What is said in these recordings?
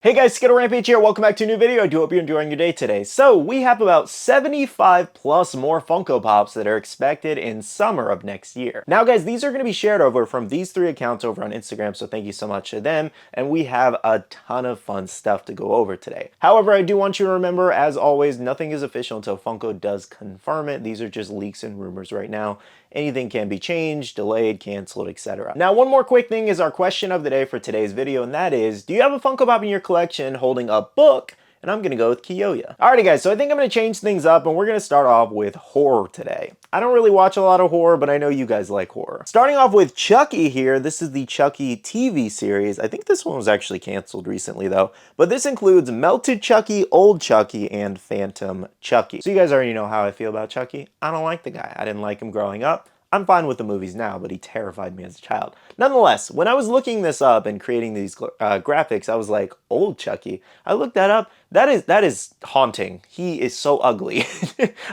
Hey guys, SkittleRampage here. Welcome back to a new video. I do hope you're enjoying your day today. So we have about 75 plus more Funko Pops that are expected in summer of next year. Now guys, these are going to be shared over from these three accounts over on Instagram, so thank you so much to them. And we have a ton of fun stuff to go over today. However, I do want you to remember, as always, nothing is official until Funko does confirm it. These are just leaks and rumors right now. Anything can be changed, delayed, canceled, etc. Now, one more quick thing is our question of the day for today's video, and that is, do you have a Funko Pop in your collection holding a book? And I'm gonna go with Kiyoya. Alrighty guys, so I think I'm gonna change things up and we're gonna start off with horror today. I don't really watch a lot of horror, but I know you guys like horror. Starting off with Chucky here, this is the Chucky TV series. I think this one was actually canceled recently though, but this includes Melted Chucky, Old Chucky, and Phantom Chucky. So you guys already know how I feel about Chucky. I don't like the guy. I didn't like him growing up. I'm fine with the movies now, but he terrified me as a child. Nonetheless, when I was looking this up and creating these graphics, I was like, Old Chucky. I looked that up. That is haunting. He is so ugly.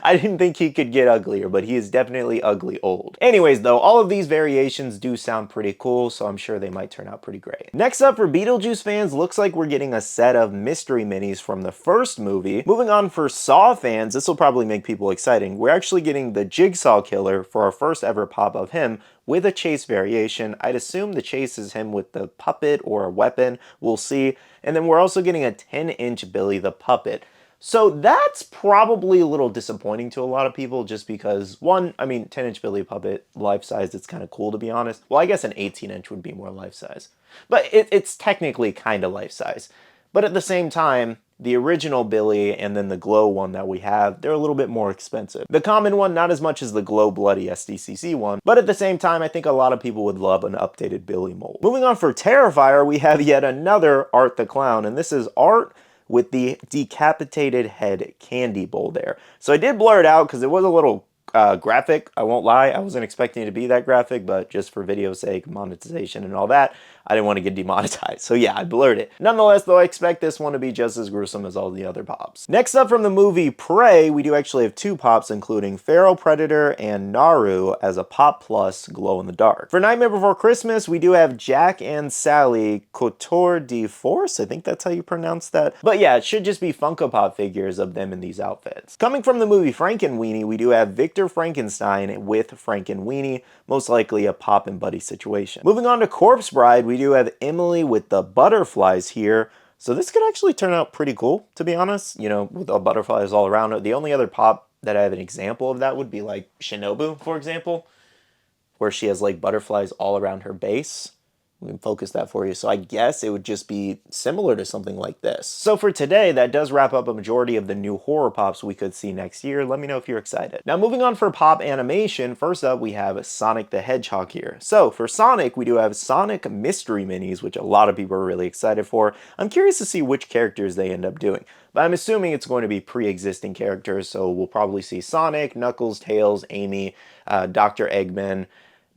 I didn't think he could get uglier, but he is definitely ugly old. Anyways, though, all of these variations do sound pretty cool, so I'm sure they might turn out pretty great. Next up for Beetlejuice fans, looks like we're getting a set of mystery minis from the first movie. Moving on for Saw fans, this will probably make people exciting. We're actually getting the Jigsaw Killer for our first ever pop of him, with a chase variation. I'd assume the chase is him with the puppet or a weapon. We'll see. And then we're also getting a 10-inch Billy the Puppet. So that's probably a little disappointing to a lot of people just because, one, I mean, 10-inch Billy Puppet, life-size, it's kind of cool to be honest. Well, I guess an 18-inch would be more life-size. But it's technically kind of life-size. But at the same time, the original Billy and then the glow one that we have, they're a little bit more expensive. The common one, not as much as the glow bloody SDCC one, but at the same time, I think a lot of people would love an updated Billy mold. Moving on for Terrifier, we have yet another Art the Clown, and this is Art with the decapitated head candy bowl there. So I did blur it out because it was a little graphic, I won't lie. I wasn't expecting it to be that graphic, but just for video's sake, monetization and all that, I didn't want to get demonetized. So yeah, I blurred it. Nonetheless, though, I expect this one to be just as gruesome as all the other pops. Next up from the movie Prey, we do actually have two pops, including Feral Predator and Naru as a Pop Plus glow in the dark. For Nightmare Before Christmas, we do have Jack and Sally Couture de Force. I think that's how you pronounce that. But yeah, it should just be Funko Pop figures of them in these outfits. Coming from the movie Frankenweenie, we do have Victor Frankenstein with Frankenweenie, most likely a Pop and Buddy situation. Moving on to Corpse Bride, we do have Emily with the butterflies here. So this could actually turn out pretty cool, to be honest. You know, with the butterflies all around it. The only other pop that I have an example of that would be like Shinobu, for example, where she has like butterflies all around her base. We can focus that for you. So I guess it would just be similar to something like this. So for today, that does wrap up a majority of the new horror pops we could see next year. Let me know if you're excited. Now moving on for pop animation, first up we have Sonic the Hedgehog here. So for Sonic, we do have Sonic Mystery Minis, which a lot of people are really excited for. I'm curious to see which characters they end up doing. But I'm assuming it's going to be pre-existing characters, so we'll probably see Sonic, Knuckles, Tails, Amy, Dr. Eggman,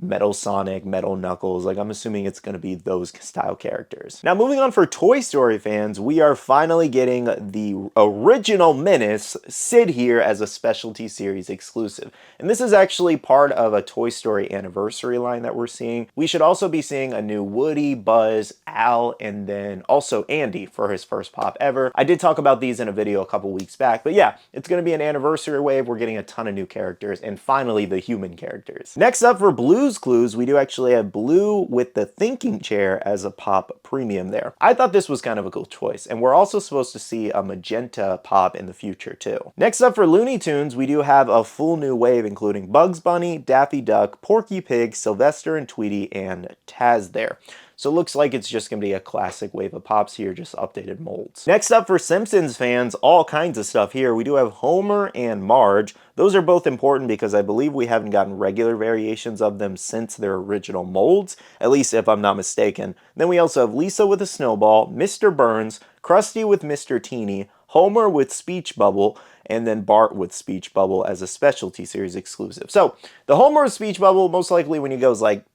Metal Sonic, Metal Knuckles, like I'm assuming it's going to be those style characters. Now moving on for Toy Story fans, we are finally getting the original Menace Sid here as a specialty series exclusive. And this is actually part of a Toy Story anniversary line that we're seeing. We should also be seeing a new Woody, Buzz, Al, and then also Andy for his first pop ever. I did talk about these in a video a couple weeks back, but yeah, it's going to be an anniversary wave. We're getting a ton of new characters and finally the human characters. Next up for Blue's Clues, we do actually have Blue with the thinking chair as a pop premium there. I thought this was kind of a cool choice, and we're also supposed to see a magenta pop in the future too. Next up for Looney Tunes, we do have a full new wave including Bugs Bunny, Daffy Duck, Porky Pig, Sylvester and Tweety, and Taz there. So it looks like it's just going to be a classic wave of pops here, just updated molds. Next up for Simpsons fans, all kinds of stuff here. We do have Homer and Marge. Those are both important because I believe we haven't gotten regular variations of them since their original molds, at least if I'm not mistaken. Then we also have Lisa with a snowball, Mr. Burns, Krusty with Mr. Teeny, Homer with Speech Bubble, and then Bart with Speech Bubble as a specialty series exclusive. So the Homer with Speech Bubble, most likely when he goes like,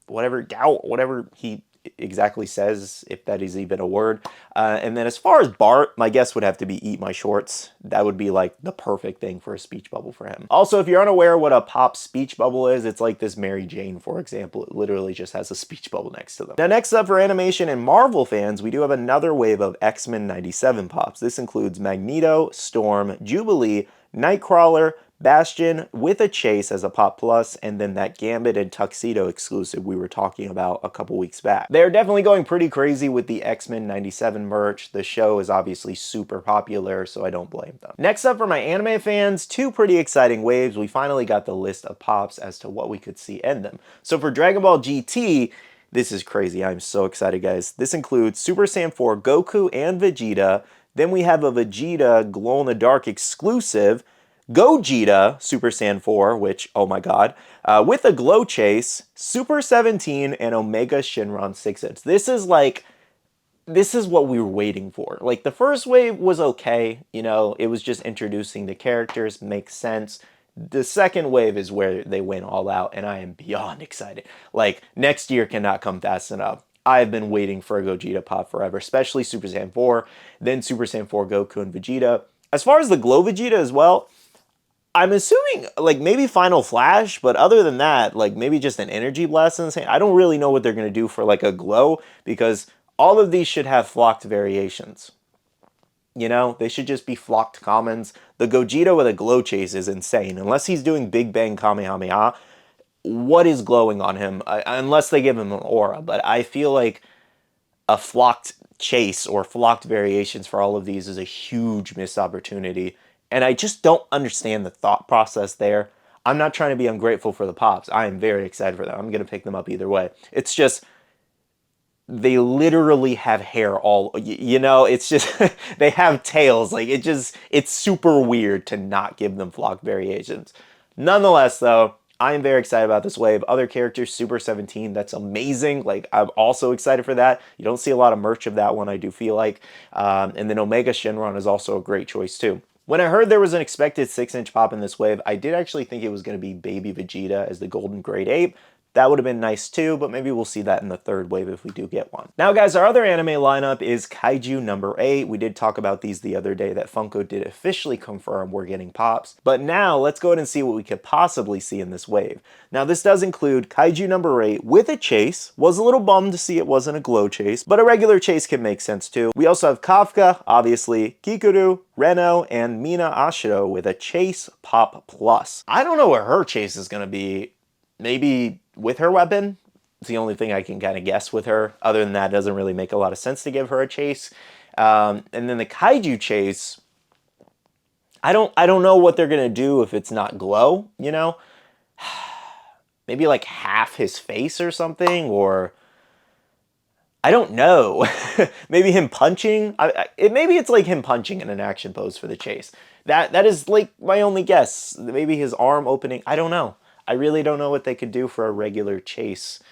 whatever he exactly says, if that is even a word. And then as far as Bart, my guess would have to be Eat My Shorts. That would be like the perfect thing for a speech bubble for him. Also, if you're unaware what a pop speech bubble is, it's like this Mary Jane, for example. It literally just has a speech bubble next to them. Now, next up for animation and Marvel fans, we do have another wave of X-Men 97 pops. This includes Magneto, Storm, Jubilee, Nightcrawler, Bastion with a Chase as a Pop Plus, and then that Gambit and Tuxedo exclusive we were talking about a couple weeks back. They're definitely going pretty crazy with the X-Men 97 merch. The show is obviously super popular, so I don't blame them. Next up for my anime fans, two pretty exciting waves. We finally got the list of pops as to what we could see in them. So for Dragon Ball GT, this is crazy. I'm so excited, guys. This includes Super Saiyan 4 Goku and Vegeta. Then we have a Vegeta glow-in-the-dark exclusive, Gogeta Super Saiyan 4, which, oh my god, with a Glow Chase, Super 17, and Omega Shenron 6-inch. This is what we were waiting for. Like, the first wave was okay, you know, it was just introducing the characters, makes sense. The second wave is where they went all out, and I am beyond excited. Like, next year cannot come fast enough. I've been waiting for a Gogeta pop forever, especially Super Saiyan 4, then Super Saiyan 4 Goku and Vegeta. As far as the Glow Vegeta as well, I'm assuming, like, maybe Final Flash, but other than that, like, maybe just an Energy Blast in the same. I don't really know what they're going to do for, like, a Glow, because all of these should have flocked variations. You know, they should just be flocked commons. The Gogeta with a Glow Chase is insane. Unless he's doing Big Bang Kamehameha, what is glowing on him? Unless they give him an aura, but I feel like a flocked chase or flocked variations for all of these is a huge missed opportunity. And I just don't understand the thought process there. I'm not trying to be ungrateful for the pops. I am very excited for them. I'm going to pick them up either way. It's just, they literally have hair all, you know, it's just, they have tails. Like, it's super weird to not give them flocked variations. Nonetheless, though, I am very excited about this wave. Other characters, Super 17, that's amazing. Like, I'm also excited for that. You don't see a lot of merch of that one, I do feel like. And then Omega Shenron is also a great choice, too. When I heard there was an expected 6-inch pop in this wave, I did actually think it was going to be Baby Vegeta as the Golden Great Ape. That would have been nice too, but maybe we'll see that in the third wave if we do get one. Now guys, our other anime lineup is Kaiju number 8. We did talk about these the other day that Funko did officially confirm we're getting pops. But now let's go ahead and see what we could possibly see in this wave. Now this does include Kaiju number 8 with a chase. Was a little bummed to see it wasn't a glow chase, but a regular chase can make sense too. We also have Kafka, obviously, Kikuru, Reno, and Mina Ashiro with a chase pop plus. I don't know what her chase is going to be. Maybe with her weapon? It's the only thing I can kind of guess with her. Other than that, it doesn't really make a lot of sense to give her a chase. And then the Kaiju chase, I don't know what they're going to do if it's not glow, you know? Maybe like half his face or something, or I don't know. Maybe him punching. Maybe it's like him punching in an action pose for the chase. That is like my only guess. Maybe his arm opening. I don't know. I really don't know what they could do for a regular chase.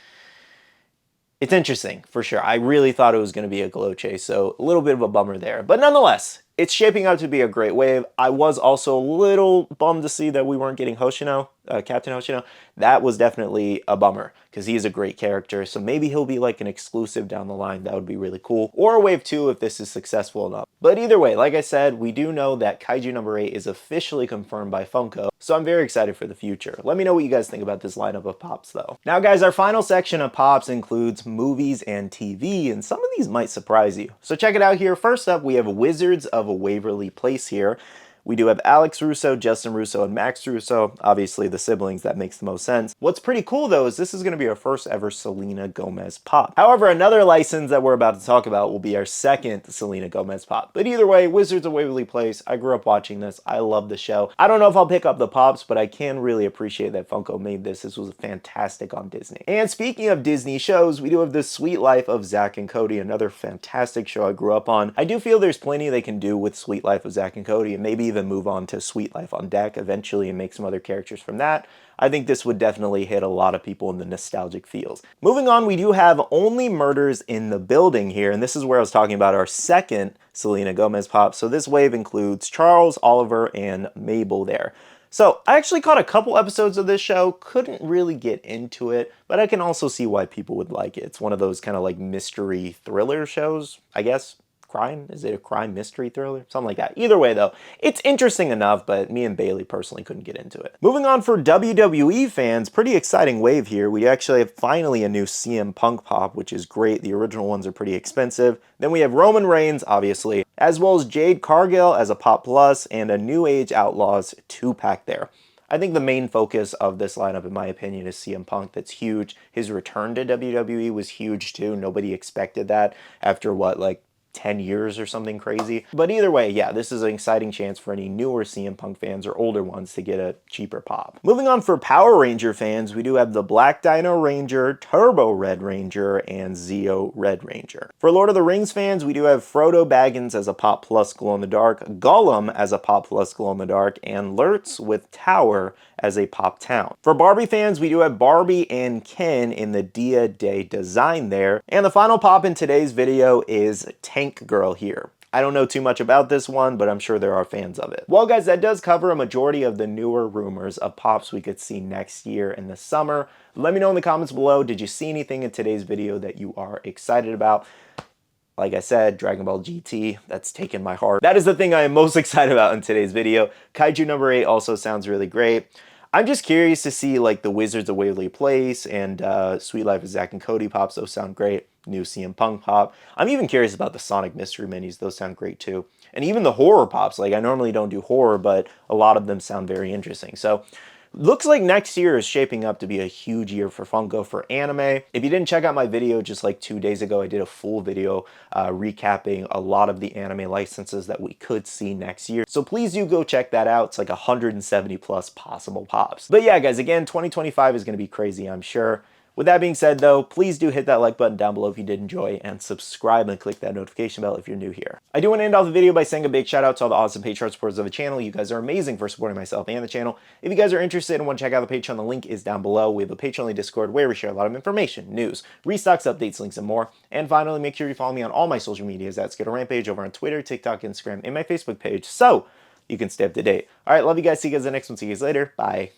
It's interesting, for sure. I really thought it was going to be a glow chase, so a little bit of a bummer there. But nonetheless, it's shaping up to be a great wave. I was also a little bummed to see that we weren't getting Hoshino, Captain Hoshino. That was definitely a bummer, because he is a great character, so maybe he'll be like an exclusive down the line. That would be really cool. Or a wave 2 if this is successful enough. But either way, like I said, we do know that Kaiju number 8 is officially confirmed by Funko, so I'm very excited for the future. Let me know what you guys think about this lineup of pops, though. Now, guys, our final section of pops includes movies and TV, and some of these might surprise you. So check it out here. First up, we have Wizards of Waverly Place here. We do have Alex Russo, Justin Russo, and Max Russo. Obviously, the siblings, that makes the most sense. What's pretty cool, though, is this is going to be our first ever Selena Gomez pop. However, another license that we're about to talk about will be our second Selena Gomez pop. But either way, Wizards of Waverly Place, I grew up watching this. I love the show. I don't know if I'll pick up the pops, but I can really appreciate that Funko made this. This was fantastic on Disney. And speaking of Disney shows, we do have The Sweet Life of Zack and Cody, another fantastic show I grew up on. I do feel there's plenty they can do with Sweet Life of Zack and Cody, and maybe even move on to Sweet Life on Deck eventually and make some other characters from that. I think this would definitely hit a lot of people in the nostalgic feels. Moving on, we do have Only Murders in the Building here, and this is where I was talking about our second Selena Gomez pop. So this wave includes Charles, Oliver, and Mabel there. So I actually caught a couple episodes of this show, couldn't really get into it, but I can also see why people would like it. It's one of those kind of like mystery thriller shows, I guess. Crime? Is it a crime mystery thriller? Something like that. Either way though, it's interesting enough, but me and Bailey personally couldn't get into it. Moving on for WWE fans, pretty exciting wave here. We actually have finally a new CM Punk pop, which is great. The original ones are pretty expensive. Then we have Roman Reigns, obviously, as well as Jade Cargill as a Pop Plus and a New Age Outlaws 2-pack there. I think the main focus of this lineup, in my opinion, is CM Punk. That's huge. His return to WWE was huge too. Nobody expected that after what, like 10 years or something crazy. But either way, yeah, this is an exciting chance for any newer CM Punk fans or older ones to get a cheaper pop. Moving on for Power Ranger fans, we do have the Black Dino Ranger, Turbo Red Ranger, and Zeo Red Ranger. For Lord of the Rings fans, we do have Frodo Baggins as a Pop Plus glow-in-the-dark, Gollum as a Pop Plus glow-in-the-dark, and Lurtz with Tower as a Pop Town. For Barbie fans, we do have Barbie and Ken in the Dia Day design there. And the final pop in today's video is Tank Girl here. I don't know too much about this one, but I'm sure there are fans of it. Well guys, that does cover a majority of the newer rumors of pops we could see next year in the summer. Let me know in the comments below, did you see anything in today's video that you are excited about? Like I said, Dragon Ball GT, that's taken my heart. That is the thing I am most excited about in today's video. Kaiju number 8 also sounds really great. I'm just curious to see like the Wizards of Waverly Place and Sweet Life of Zack and Cody pops. Those sound great. New CM Punk pop. I'm even curious about the Sonic Mystery Minis. Those sound great too. And even the horror pops. Like I normally don't do horror, but a lot of them sound very interesting. So looks like next year is shaping up to be a huge year for Funko for anime. If you didn't check out my video just like 2 days ago, I did a full video recapping a lot of the anime licenses that we could see next year. So please do go check that out. It's like 170 plus possible pops. But yeah, guys, again, 2025 is going to be crazy, I'm sure. With that being said, though, please do hit that like button down below if you did enjoy, and subscribe and click that notification bell if you're new here. I do want to end off the video by saying a big shout out to all the awesome Patreon supporters of the channel. You guys are amazing for supporting myself and the channel. If you guys are interested and want to check out the Patreon, the link is down below. We have a Patreon Discord where we share a lot of information, news, restocks, updates, links, and more. And finally, make sure you follow me on all my social medias at SkittleRampage over on Twitter, TikTok, Instagram, and my Facebook page so you can stay up to date. All right, love you guys. See you guys in the next one. See you guys later. Bye.